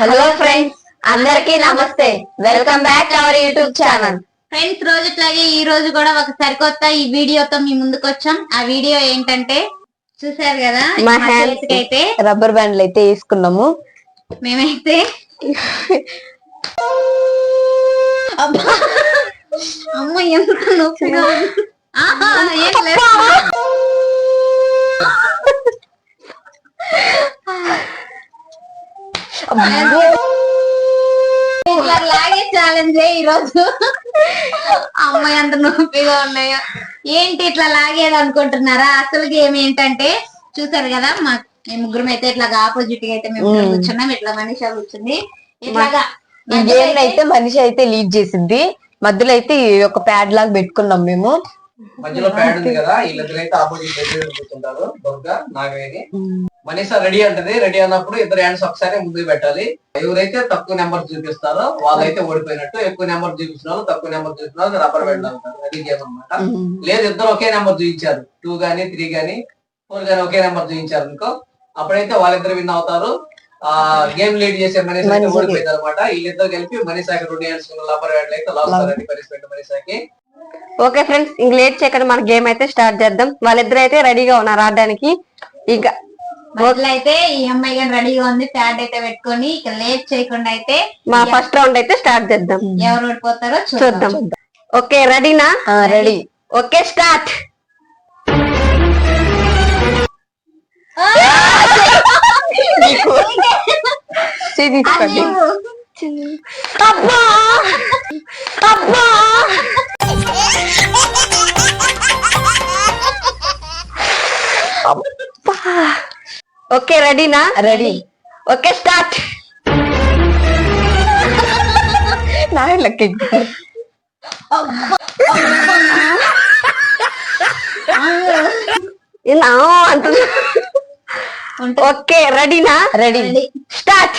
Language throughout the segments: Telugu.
హలో ఫ్రెండ్స్, అందరికీ నమస్తే. Welcome back our YouTube channel. Friends, రోజుట్లాగే ఈ రోజు కూడా ఒక సరికొత్త ఈ వీడియోతో మీ ముందుకు వచ్చాం. ఆ వీడియో ఏంటంటే చూసారు కదా, మా హ్యాండ్స్ అయితే రబ్బర్ బ్యాండ్లు అయితే వేసుకున్నాము. మేమైతే అమ్మ ఎంత నొప్పిగా ఉంది. ఏం లేదు, ఇట్లా లాగే ఛాలెంజ్ ఈ రోజు. అమ్మాయి అంత నొప్పిగా ఉన్నాయో ఏంటి ఇట్లా లాగేది అనుకుంటున్నారా? అసలు గేమ్ ఏంటంటే చూసారు కదా, మేము ముగ్గురం అయితే ఇట్లా ఆపోజిట్ గా అయితే మేము కూర్చున్నాం. ఇట్లా మనిషి కూర్చుంది. ఇట్లాగా ఈ గేమ్ అయితే మనిషి అయితే లీడ్ చేసింది. మధ్యలో అయితే ఒక ప్యాడ్ లాగా పెట్టుకున్నాం మేము. మధ్యలో ప్యాడ్ ఉంది కదా, వీళ్ళిద్దరు అయితే ఆపోజిట్ దగ్గర కూర్చుంటారు. దుర్గా, నాగవేణి. మనీషా రెడీ అంటది. రెడీ అన్నప్పుడు ఇద్దరు హ్యాండ్స్ ఒకసారి ముందుకు పెట్టాలి. ఎవరైతే తక్కువ నెంబర్ చూపిస్తారో వాళ్ళైతే ఓడిపోయినట్టు. ఎక్కువ నెంబర్ చూపించిన వాళ్ళు, తక్కువ నెంబర్ చూపించిన వాళ్ళు రబ్బర్ బ్యాండ్ అంటారు. అది గేమ్ అనమాట. లేదు ఇద్దరు ఒకే నెంబర్ చూపించారు, 2 గానీ 3 గానీ 4 గానీ ఒకే నెంబర్ చూపించారు అనుకో, అప్పుడైతే వాళ్ళిద్దరు విన్ అవుతారు. ఆ గేమ్ లీడ్ చేసే మనీషా అయితే ఓడిపోయింది అనమాట. వీళ్ళిద్దరు కలిపి మనీషాకి 2 హ్యాండ్స్ రబ్బర్ బ్యాండ్ అయితే లాస్ట్ పనిష్మెంట్ మనీషాకి. ఓకే ఫ్రెండ్స్, ఇంక లేట్ చేయకుండా మన గేమ్ అయితే స్టార్ట్ చేద్దాం. వాళ్ళిద్దరు అయితే రెడీగా ఉన్నారు ఆడడానికి. ఇంకా అయితే ఈ అమ్మాయి గాని రెడీగా ఉంది, ప్యాడ్ అయితే పెట్టుకొని. ఇక లేట్ చేయకుండా అయితే మా ఫస్ట్ రౌండ్ అయితే స్టార్ట్ చేద్దాం. ఎవరు ఓడిపోతారో చూద్దాం. ఓకే, రెడీనా? రెడీ. Okay, start. అబ్బా అబ్బా, ఓకే రెడీనా? రెడీ. Okay, start. నా లెక్క అంటున్నా. ఓకే రెడీనా? Ready, start.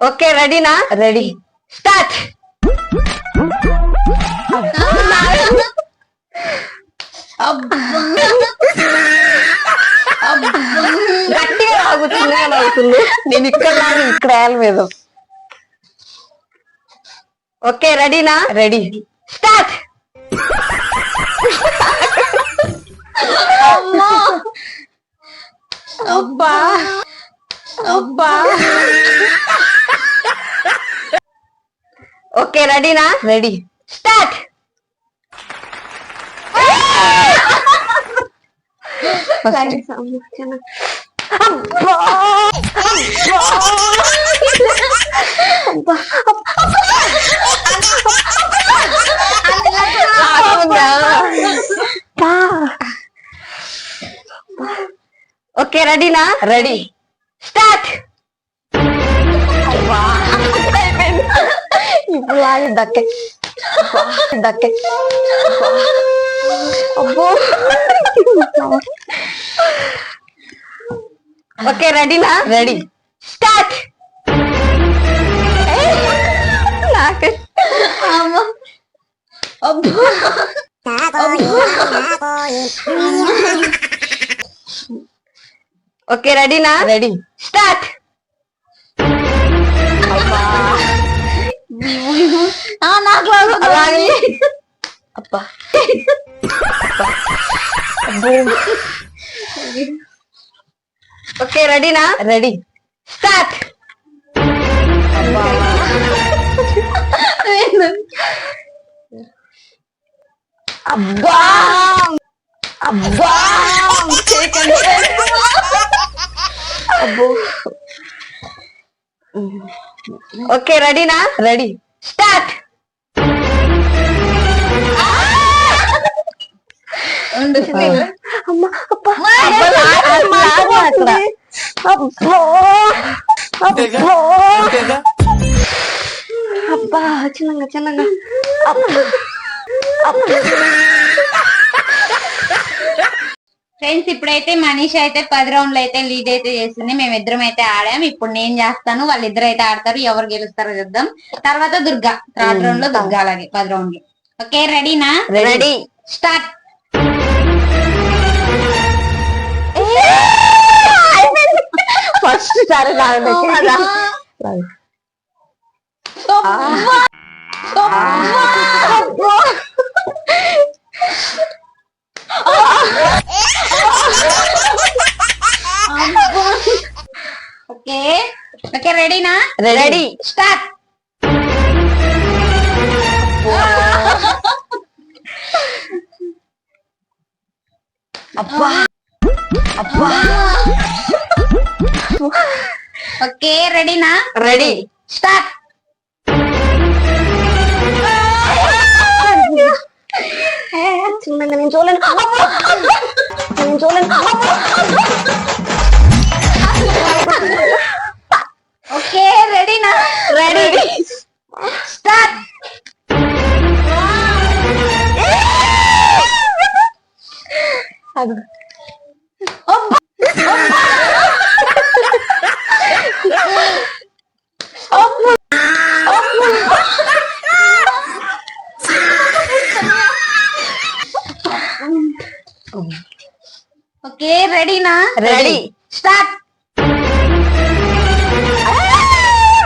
ఓకే రెడీనా? Ready, start. గట్టిగా అవుతుంది. నేను ఇక్కడ లాగా ఇక్కడ వేయాలి మీద. ఓకే రెడీనా? Ready, start. అబ్బా అబ్బా. ఓకే రెడీనా? Ready, start. ఓకే రెడీనా? Ready, start. ఇప్పుడు లాగే దక్కే దక్కే. అబ్బో. ఓకే రెడీనా? Ready, start. నాకు ఓకే రెడీనా? Ready, start. అబ్బా ఓకే రెడీనా? Ready, start. అబ్బా అబ్బా. అబ్బో. ఓకే రెడీనా? Ready, start. అబ్బా చిన్నగా చిన్నగా. ఫ్రెండ్స్ ఇప్పుడైతే మనీష్ అయితే 10 రౌండ్లు అయితే లీడ్ అయితే చేసింది. మేమిద్దరం అయితే ఆడాం. ఇప్పుడు నేను చేస్తాను, వాళ్ళిద్దరు అయితే ఆడతారు. ఎవరు గెలుస్తారో చూద్దాం. తర్వాత దుర్గా థర్డ్ రౌండ్ లో దుర్గా, అలాగే 10 రౌండ్లు. ఓకే రెడీనా? Ready start. ఫస్ట్ సారి ఓకే ఓకే రెడీనా? Ready start. అబ్బా అబ్బా ఓకే రెడీనా? Ready start. చిన్నగా నేను చూడలేను, నేను చూడలేను. ఓకే రెడీనా? Ready start. ఓకే రెడీనా? Ready start.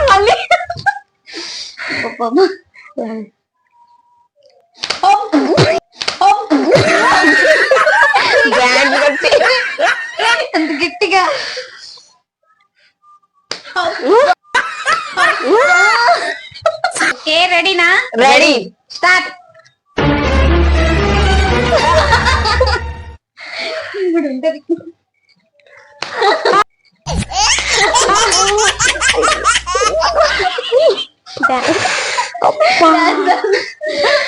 మళ్ళీ బ్యాండ్ కొట్టి అంత గట్టిగా. ఓకే రెడీనా? Ready start.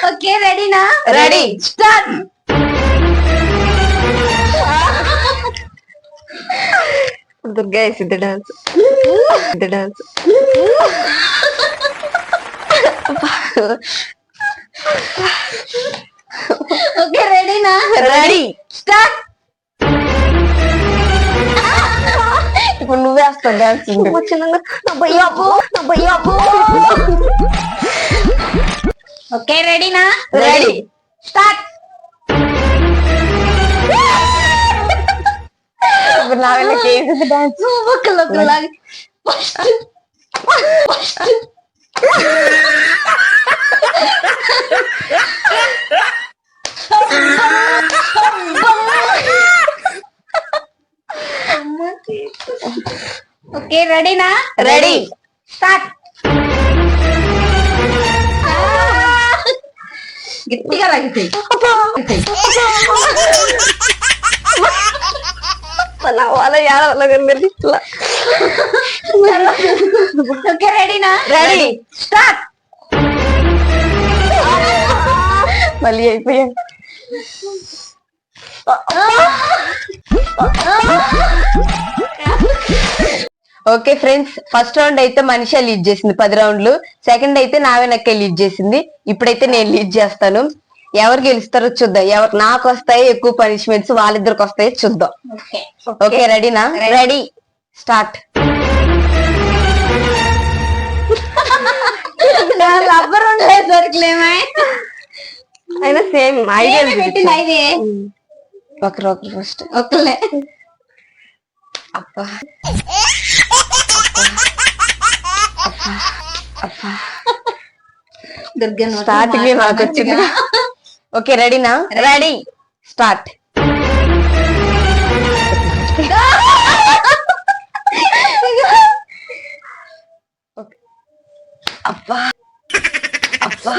ఓకే రెడీనా? Ready start. దుర్గా వేసింది డాన్స్, డాన్స్. ఓకే రెడీనా? Ready start. ఇప్పుడు నువ్వే వస్తావు డాన్స్. ఓకే రెడీనా? Ready start. ఇప్పుడు నా వెళ్ళకి వేసింది డాన్స్. ఒకలాగా ఓకే రెడీనా? Ready start. గట్టిగా లాగితే నా వాళ్ళ యాదవ్ ఇట్లా. ఓకే రెడీనా? Ready start. మళ్ళీ అయిపోయాం. ఓకే ఫ్రెండ్స్, ఫస్ట్ రౌండ్ అయితే మనిషి లీడ్ చేసింది 10 రౌండ్లు. సెకండ్ అయితే నావేనక్క లీడ్ చేసింది. ఇప్పుడైతే నేను లీడ్ చేస్తాను. ఎవరు గెలుస్తారో చూద్దాం. ఎవరు నాకు వస్తాయి ఎక్కువ పనిష్మెంట్స్, వాళ్ళిద్దరికి వస్తాయి చూద్దాం. ఓకే రెడీనా? Ready start. రబ్బర్ ఉండలేదు దొరకలేమా? అయినా సేమ్ ఐడియా పెట్టింది అయితే ఒకరు ఒకరు ఫస్ట్. ఒకలే. అబ్బా దుర్గా స్టార్టింగ్ నాకు వచ్చింది. ఓకే రెడీనా? Ready start. అబ్బా అబ్బా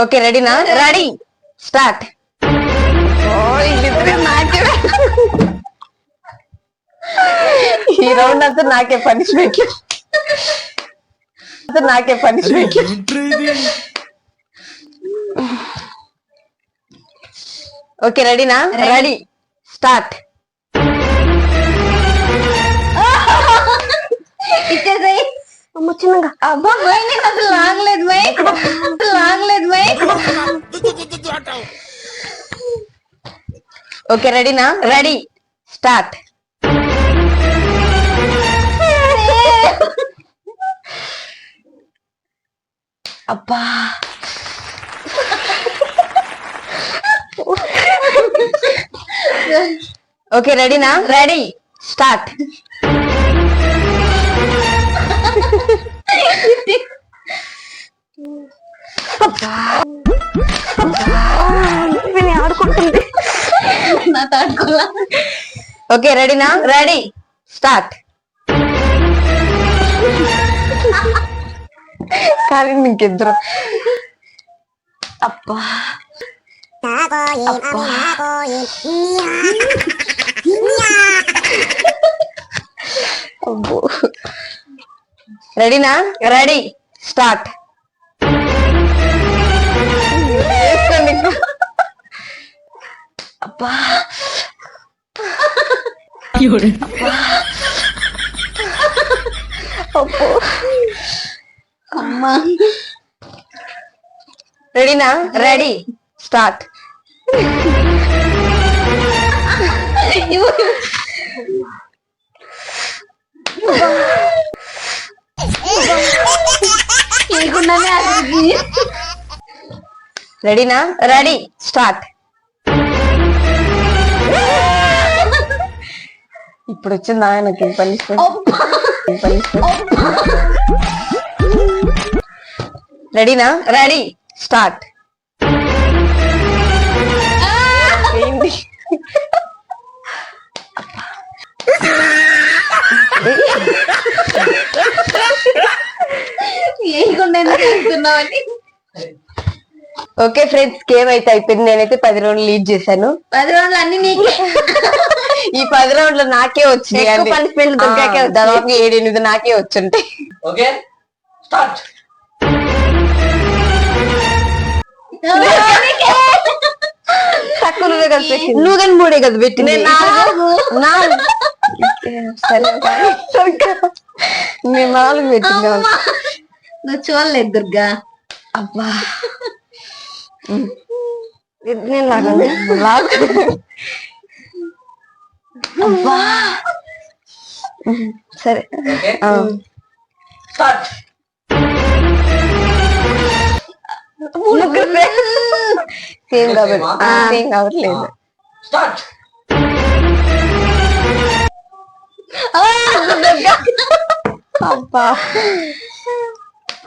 ఓకే రెడీనా? Ready start. ఈ రౌండ్ అంతా నాకే పనిష్మెంట్, నాకే పనిష్మెంట్. ఓకే రెడీనా? Ready start. ఇచ్చేసాయి. అమ్మ చిన్నగా. అబ్బా మై నేను అసలు లాగలేదు మై లాగలేదు మై. ఓకే రెడీనా? Ready start. అబ్బా ఓకే రెడీనా? Ready start. ఆడుకుంటుంది. నాతో ఆడుకోవాలా? ఓకే రెడీనా? Ready start. కానీ ఇంకిద్దరు. అబ్బా అబ్బో. రెడీనా? Ready start. అబ్బా అబ్బో. అమ్మా రెడీనా? Ready start. లేకుండానే అది. రెడీనా? Ready start. ఇప్పుడు వచ్చింది ఆయనకి పనిష్మెంట్. రెడీనా? Ready start. ఏంటి? లేకుండా చేస్తున్నావని. ఓకే ఫ్రెండ్స్ గేమ్ అయితే అయిపోయింది. నేనైతే 10 రౌండ్లు లీడ్ చేశాను. 10 రౌండ్లు అన్ని నీకే. ఈ 10 రౌండ్లు నాకే వచ్చినాయి. పనిష్మెంట్ దాదాపు 7-8 నాకే వచ్చుంటాయి. Okay start. తక్కువ నువ్వే కదా పెట్టింది. నువ్వు కానీ 3 కదా పెట్టింది. సరే నేను 4 పెట్టింది. నువ్వు చూడలేదు దుర్గా. అబ్బా నేను లాగు. అబ్బా సరే ఓకే స్టార్ట్. సేమ్ కాబట్టి సేమ్ కాబట్టి లేదు. స్టార్ట్. అబ్బా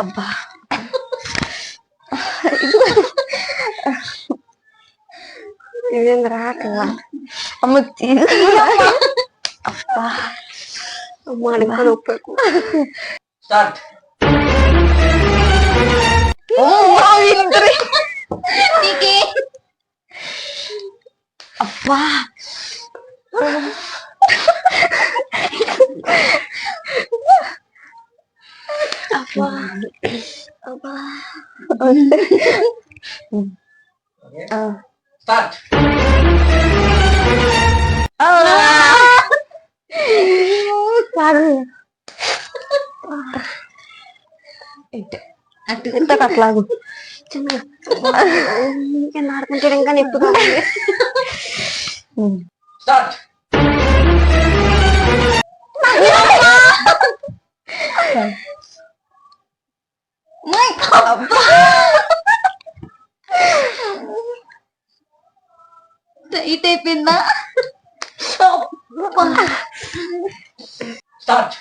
అబ్బా ఇదేం రాక అమ్మ అబ్బా అమ్మ స్టార్ట్. నీకే. అబ్బా అబ్బా అబ్బా స్టార్ట్. అటు ఎంత అట్లాగు చిన్నగా ఆడుకుంటే ఇంకా నొప్పిగా ఉంది. స్టార్ట్. టైట్ అయిపోయిందా? స్టార్ట్.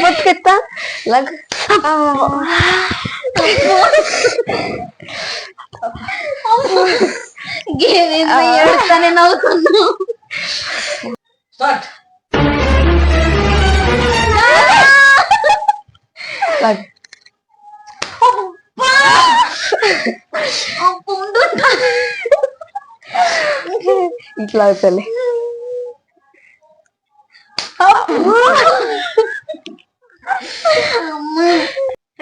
బతికెత్తా లగ్ ఏడుస్తానే నవ్వుతున్నావు. స్టార్ట్. లగ్ ఇట్లా అవుతుంది.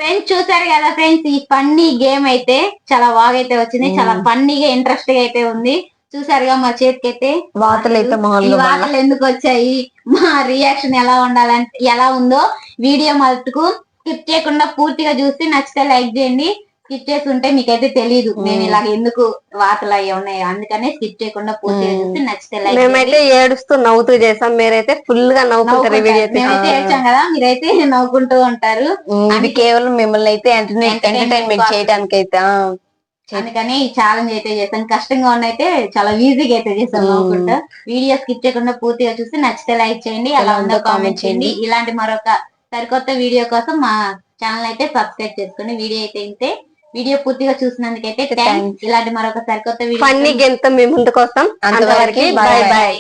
ఫ్రెండ్స్ చూసారు కదా ఫ్రెండ్స్, ఈ ఫన్నీ గేమ్ అయితే చాలా బాగా అయితే వచ్చింది, చాలా ఫన్నీగా ఇంట్రెస్ట్ గా అయితే ఉంది. చూసారుగా మా చేతికైతే వాతలు అయితే ఈ మామూలుగా వార్తలు ఎందుకు వచ్చాయి, మా రియాక్షన్ ఎలా ఉండాలంటే ఎలా ఉందో వీడియో మటుకు స్కిప్ చేయకుండా పూర్తిగా చూసి నచ్చితే లైక్ చేయండి. స్కిప్ చేసి ఉంటే మీకైతే తెలియదు నేను ఇలా ఎందుకు వార్తలు అయ్యి ఉన్నాయి, అందుకనే స్కిప్ చేయకుండా పూర్తిగా చూసి నచ్చితే లైక్ మేమైతే ఏడుస్తూ నవ్వుతూ చేసాం, మీరైతే ఫుల్ గా నవ్వుకుంటారు వీడియో మేమైతే ఏడ్చాం కదా, మీరైతే నవ్వుకుంటూ ఉంటారు. ఇది కేవలం మిమ్మల్ని అయితే ఎంటర్టైన్మెంట్ చేయడానికి అయితే అందుకని ఈ ఛాలెంజ్ అయితే చేసాం. కష్టంగా ఉన్నైతే చాలా ఈజీగా అయితే చేసాం నవ్వుకుంటా. వీడియో స్కిప్ చేయకుండా పూర్తిగా చూసి నచ్చితే లైక్ చేయండి, అలా ఉందో కామెంట్ చేయండి. ఇలాంటి మరొక సరికొత్త వీడియో కోసం మా ఛానల్ అయితే సబ్స్క్రైబ్ చేసుకోండి. వీడియో అయితే ఇంతే. వీడియో పూర్తిగా చూసినందుకైతే థ్యాంక్స్. ఇలాంటి మరొక సరికొత్త వీడియో ఫన్నీ గేమ్ తో మీ ముందుకు వస్తాం. అంతవరకు బాయ్ బాయ్.